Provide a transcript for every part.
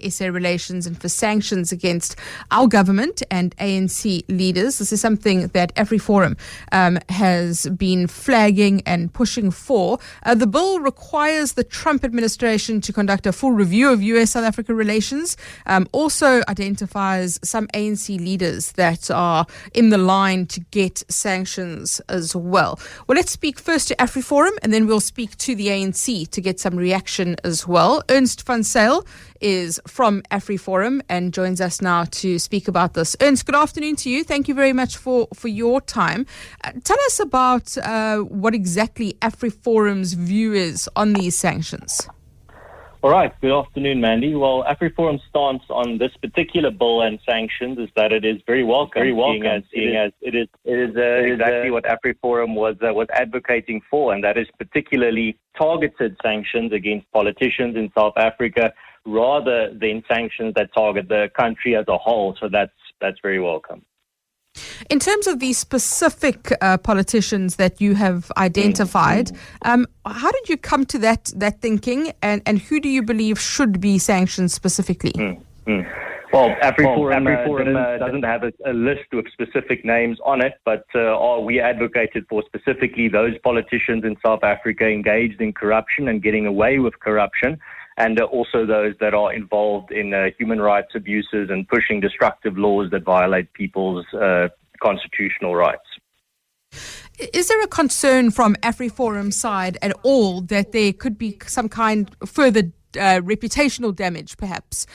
SA relations and for sanctions against our government and ANC leaders. This is something that AfReform has been flagging and pushing for. The bill requires the Trump administration to conduct a full review of US-South Africa relations. Also identifies some ANC leaders that are in the line to get sanctions as well. Well, let's speak first to AfReform and then we'll speak to the ANC to get some reaction as well. Ernst van Zyl is from AfReform and joins us now to speak about this. Ernst, good afternoon to you. Thank you very much for your time. Tell us about what exactly AfReform's view is on these sanctions. All right. Good afternoon, Mandy. Well, AfReform's stance on this particular bill and sanctions is that it is very welcome. Seeing as it is exactly what AfReform was advocating for, and that is particularly targeted sanctions against politicians in South Africa, rather than sanctions that target the country as a whole. So that's very welcome. In terms of the specific politicians that you have identified, how did you come to that thinking, and who do you believe should be sanctioned specifically? Well, AfReform doesn't have a list of specific names on it, but we advocated for specifically those politicians in South Africa engaged in corruption and getting away with corruption, and also those that are involved in human rights abuses and pushing destructive laws that violate people's constitutional rights. Is there a concern from AfReform's side at all that there could be some kind of further reputational damage, perhaps,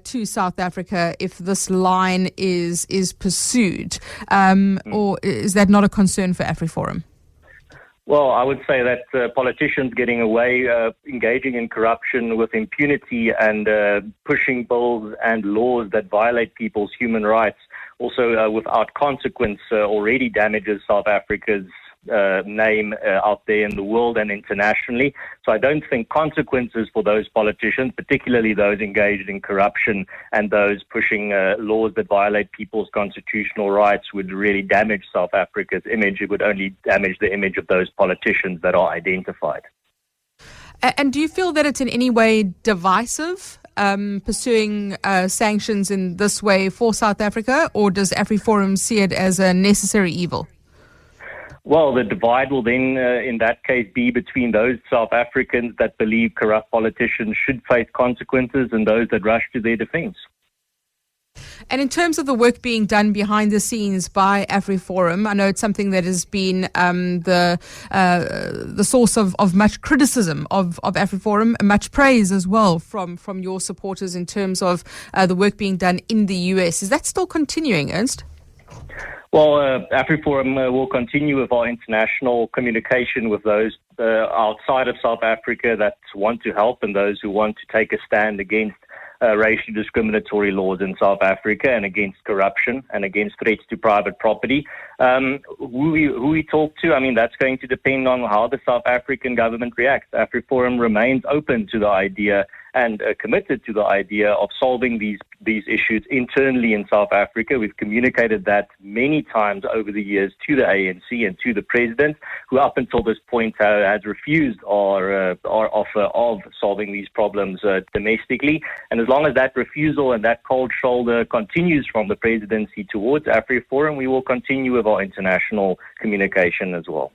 to South Africa if this line is pursued? Or is that not a concern for AfReform? Well, I would say that politicians getting away, engaging in corruption with impunity and pushing bills and laws that violate people's human rights, also without consequence, already damages South Africa's name out there in the world and internationally. So I don't think consequences for those politicians, particularly those engaged in corruption and those pushing laws that violate people's constitutional rights, would really damage South Africa's image. It would only damage the image of those politicians that are identified. And do you feel that it's in any way divisive, pursuing sanctions in this way for South Africa, or does AfReform see it as a necessary evil? Well, the divide will then, in that case, be between those South Africans that believe corrupt politicians should face consequences and those that rush to their defense. And in terms of the work being done behind the scenes by AfReform, I know it's something that has been the source of much criticism of AfReform, much praise as well from your supporters in terms of the work being done in the US. Is that still continuing, Ernst? Well, AfReform will continue with our international communication with those outside of South Africa that want to help and those who want to take a stand against racially discriminatory laws in South Africa and against corruption and against threats to private property. Who we talk to, I mean, that's going to depend on how the South African government reacts. AfReform remains open to the idea and committed to the idea of solving these issues internally in South Africa. We've communicated that many times over the years to the ANC and to the president, who up until this point has refused our offer of solving these problems domestically. And as long as that refusal and that cold shoulder continues from the presidency towards AfReform, we will continue with our international communication as well.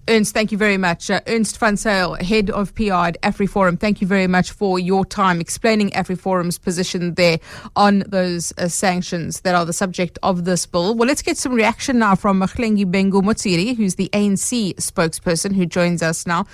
Ernst, thank you very much. Ernst van Zyl, Head of PR at AfReform, thank you very much for your time explaining AfReform's position there on those sanctions that are the subject of this bill. Well, let's get some reaction now from Mcebisi Jonas, who's the ANC spokesperson, who joins us now.